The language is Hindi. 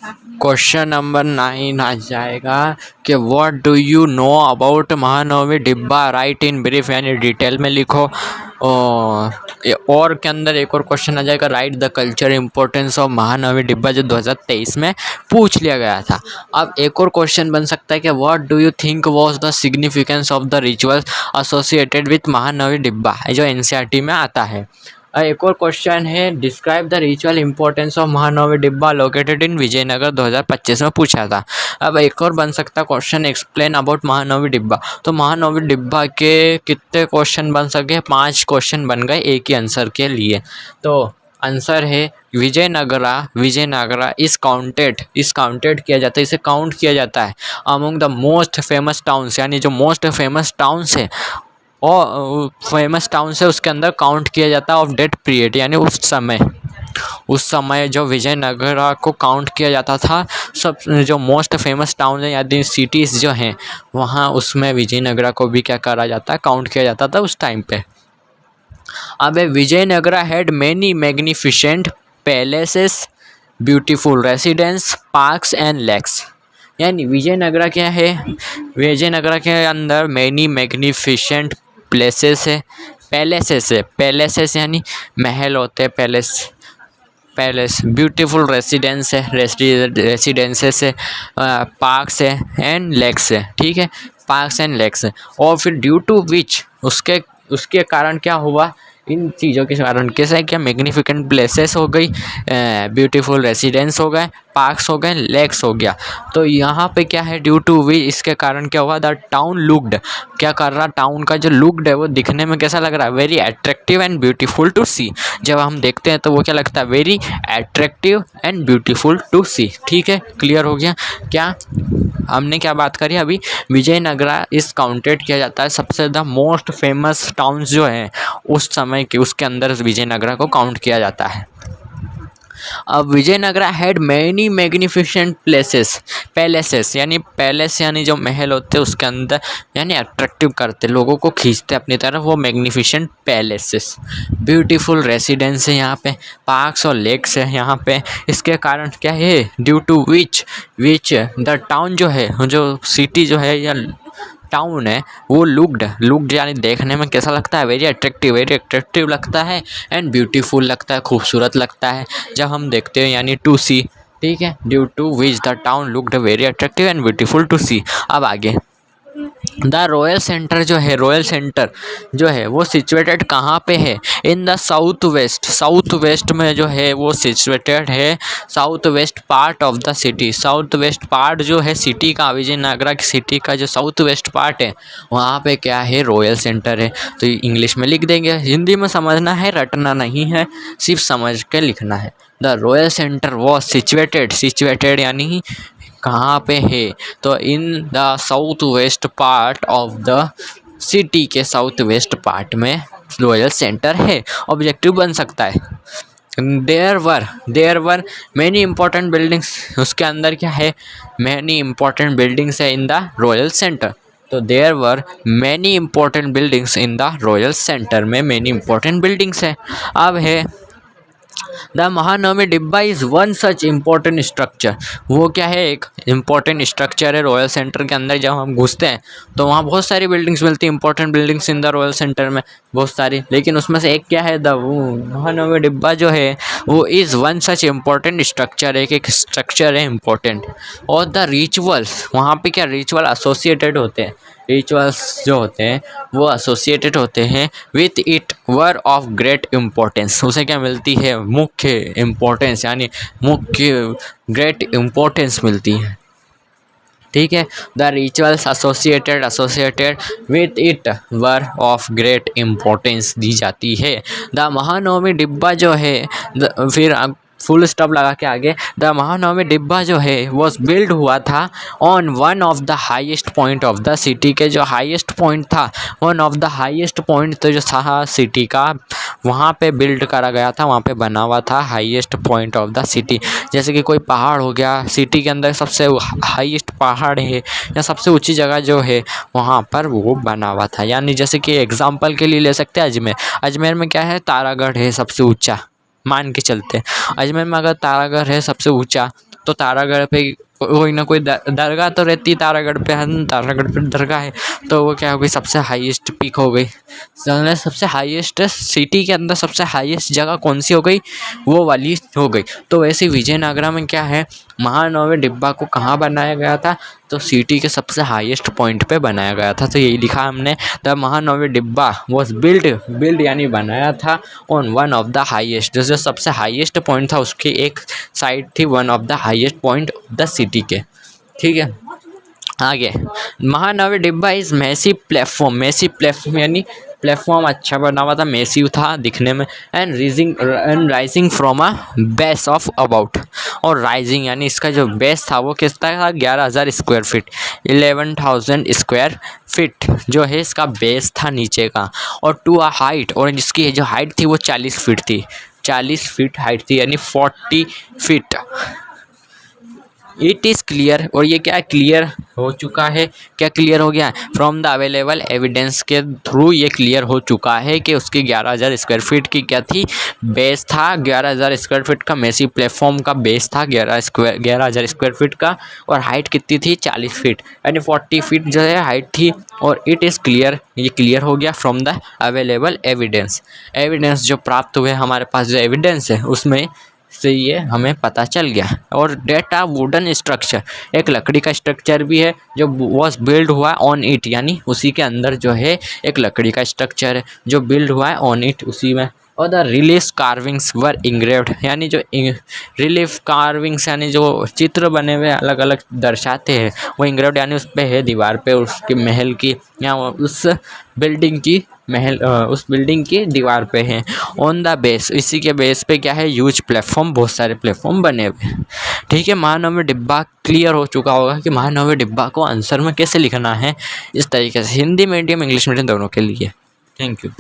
क्वेश्चन नंबर 9 आ जाएगा कि what do you know about Mahanavami डिब्बा, राइट इन ब्रीफ, यानी डिटेल में लिखो। और के अंदर एक और क्वेश्चन आ जाएगा, right the culture importance of Mahanavami डिब्बा, जो 2023 में पूछ लिया गया था। अब एक और क्वेश्चन बन सकता है कि what do you think was the significance of the rituals associated with Mahanavami डिब्बा, जो एनसीईआरटी में आता है। एक और क्वेश्चन है, describe the ritual importance of Mahanavami डिब्बा लोकेटेड इन विजयनगर, 2025 में पूछा था। अब एक और बन सकता क्वेश्चन, एक्सप्लेन अबाउट महानवमी डिब्बा। तो महानवमी डिब्बा के कितने क्वेश्चन बन सके? 5 क्वेश्चन बन गए एक ही आंसर के लिए। तो आंसर है विजयनगरा इस काउंटेड किया जाता है, इसे काउंट किया जाता है among the most famous towns, यानी जो मोस्ट फेमस टाउन्स है और फेमस टाउन से उसके अंदर काउंट किया जाता है ऑफ डेट पीरियड, यानी उस समय जो विजयनगरा को काउंट किया जाता था। सब जो मोस्ट फेमस टाउन है यानी सिटीज़ जो हैं वहाँ, उसमें विजयनगरा को भी क्या करा जाता है, काउंट किया जाता था उस टाइम पे। अब Vijayanagara had many magnificent palaces, beautiful residence, parks and lakes, यानी विजयनगरा क्या है, विजयनगरा के अंदर मैनी मैग्निफिसेंट प्लेसेस है, पैलेसेस यानी महल होते हैं, पैलेस, ब्यूटीफुल रेसिडेंस है, रेसिडेंसेस है, पार्क्स है एंड लेक्स है, ठीक है, पार्क्स एंड लेक्स है। और फिर ड्यू टू विच उसके कारण क्या हुआ, इन चीज़ों के कारण कैसे क्या, मैग्निफिकेंट प्लेसेस हो गई, ब्यूटीफुल रेसिडेंस हो गए, पार्क्स हो गए, लेक्स हो गया। तो यहाँ पे क्या है, ड्यू टू वी, इसके कारण क्या हुआ, द टाउन लुक्ड, क्या कर रहा, टाउन का जो लुक्ड है वो दिखने में कैसा लग रहा है, very attractive and beautiful to see. जब हम देखते हैं तो वो क्या लगता है, very attractive and beautiful to see. ठीक है, क्लियर हो गया। क्या हमने क्या बात करी अभी, विजयनगरा इस काउंटेड किया जाता है सबसे ज़्यादा मोस्ट फेमस टाउन्स जो हैं उस समय के, उसके अंदर विजयनगरा को काउंट किया जाता है। अब Vijayanagara had many magnificent palaces, यानी पैलेस यानी जो महल होते हैं उसके अंदर, यानी अट्रैक्टिव करते, लोगों को खींचते अपनी तरफ, वो मैग्निफिसेंट पैलेसेस, ब्यूटीफुल रेसिडेंस है यहाँ पे, पार्क्स और लेक्स है यहाँ पे। इसके कारण क्या है, due to which the town जो है, जो सिटी जो है या टाउन है, वो लुक्ड यानी देखने में कैसा लगता है, वेरी अट्रैक्टिव लगता है एंड ब्यूटीफुल लगता है, खूबसूरत लगता है जब हम देखते हैं, यानी टू सी। ठीक है, due to which the town looked very attractive and beautiful to see. अब आगे, द रॉयल सेंटर जो है वो सिचुएटेड कहाँ पे है, इन द साउथ वेस्ट में जो है वो सिचुएटेड है, south west part of the city, south west part जो है सिटी का, विजयनगरा की सिटी का जो साउथ वेस्ट पार्ट है वहाँ पे क्या है, रॉयल सेंटर है। तो इंग्लिश में लिख देंगे, हिंदी में समझना है, रटना नहीं है, सिर्फ समझ के लिखना है। The royal centre was situated यानी कहाँ पे है, तो in the south west part of the city के साउथ वेस्ट पार्ट में रॉयल सेंटर है। ऑब्जेक्टिव बन सकता है, there were many important buildings, उसके अंदर क्या है, मैनी इंपॉर्टेंट बिल्डिंग्स है इन द रॉयल सेंटर। तो there were many important buildings in the royal centre में मैनी इंपॉर्टेंट बिल्डिंग्स है। अब है द महानवमी डिब्बा is one such important structure, वो क्या है, एक इम्पोर्टेंट स्ट्रक्चर है रॉयल सेंटर के अंदर। जब हम घुसते हैं तो वहाँ बहुत सारी बिल्डिंग्स मिलती हैं, important buildings in the royal centre में बहुत सारी, लेकिन उसमें से एक क्या है, द महानवमी डिब्बा जो है वो is one such important structure, एक स्ट्रक्चर है इम्पोर्टेंट। और द रिचुअल्स, वहाँ पे क्या रिचुअल एसोसिएटेड होते हैं, रिचुअल्स जो होते हैं वो एसोसिएटेड होते हैं with it were of great importance, उसे क्या मिलती है, मुख्य इम्पोर्टेंस, यानी मुख्य ग्रेट इम्पोर्टेंस मिलती है। ठीक है, the rituals associated with it were of great importance दी जाती है। द महानवमी डिब्बा जो है, फिर फुल स्टॉप लगा के आगे, द महानवमी डिब्बा जो है वो बिल्ड हुआ था on one of the highest point of the city के, जो हाईएस्ट पॉइंट था, one of the highest point तो जो था सिटी का, वहाँ पे बिल्ड करा गया था, वहाँ पे बना हुआ था highest point of the city. जैसे कि कोई पहाड़ हो गया, सिटी के अंदर सबसे हाईएस्ट पहाड़ है या सबसे ऊंची जगह जो है वहाँ पर वो बना हुआ था। यानी जैसे कि एग्जांपल के लिए ले सकते हैं अजमेर में क्या है, तारागढ़ है सबसे ऊंचा, मान के चलते हैं अजमेर में अगर तारागढ़ है सबसे ऊंचा, तो तारागढ़ पे कोई ना कोई दरगाह तो रहती है, तारागढ़ पे है, तारागढ़ पे दरगाह है, तो वो क्या हो गई, सबसे हाईएस्ट पीक हो गई। सबसे हाईएस्ट सिटी के अंदर सबसे हाईएस्ट जगह कौन सी हो गई, वो वाली हो गई। तो वैसे विजयनगरा में क्या है, महानवमी डिब्बा को कहाँ बनाया गया था, तो सिटी के सबसे हाईएस्ट पॉइंट पे बनाया गया था। तो यही लिखा हमने, द महानवमी डिब्बा वॉज बिल्ड यानी बनाया था on one of the highest, जो सबसे हाईएस्ट पॉइंट था उसकी एक साइड थी one of the highest point of the city के। ठीक है, आगे महानवमी डिब्बा इज मैसिव प्लेटफॉर्म यानी प्लेटफॉर्म अच्छा बना हुआ था, मैसिव था दिखने में, and rising from a base of about, और राइजिंग यानी इसका जो बेस था वो कितना था, 11,000 स्क्वायर फीट, 11,000 स्क्वायर फीट जो है इसका बेस था नीचे का, और टू अ हाइट, और जिसकी जो हाइट थी वो 40 फीट थी, 40 फीट हाइट थी यानी 40 फीट। इट इज़ क्लियर, और ये क्या क्लियर हो चुका है, क्या क्लियर हो गया, फ्रॉम द अवेलेबल एविडेंस के थ्रू ये क्लियर हो चुका है कि उसकी 11,000 स्क्वायर फीट की क्या थी, बेस था, 11,000 स्क्वायर फीट का मैसिव प्लेटफॉर्म का बेस था 11,000 स्क्वायर फीट का, और हाइट कितनी थी, 40 फीट यानी 40 फीट जो है हाइट थी। और इट इज़ क्लियर, ये क्लियर हो गया फ्रॉम द अवेलेबल एविडेंस जो प्राप्त हुए हमारे पास जो एविडेंस है उसमें से ये हमें पता चल गया। और डेटा वुडन स्ट्रक्चर, एक लकड़ी का स्ट्रक्चर भी है जो वॉज बिल्ड हुआ है ऑन इट, यानी उसी के अंदर जो है एक लकड़ी का स्ट्रक्चर है जो बिल्ड हुआ है ऑन इट उसी में। और the relief carvings were engraved, यानी जो रिलीफ कार्विंग्स यानी जो चित्र बने हुए अलग अलग दर्शाते हैं वो इंग्रेव्ड यानी उस पर है दीवार पे, उसके महल की या उस बिल्डिंग की उस बिल्डिंग की दीवार पे हैं। ऑन द बेस, इसी के बेस पे क्या है, ह्यूज प्लेटफॉर्म, बहुत सारे प्लेटफॉर्म बने हुए हैं। ठीक है, महानवमी डिब्बा क्लियर हो चुका होगा कि महानवमी डिब्बा को आंसर में कैसे लिखना है, इस तरीके से हिंदी मीडियम इंग्लिश मीडियम दोनों के लिए। Thank you.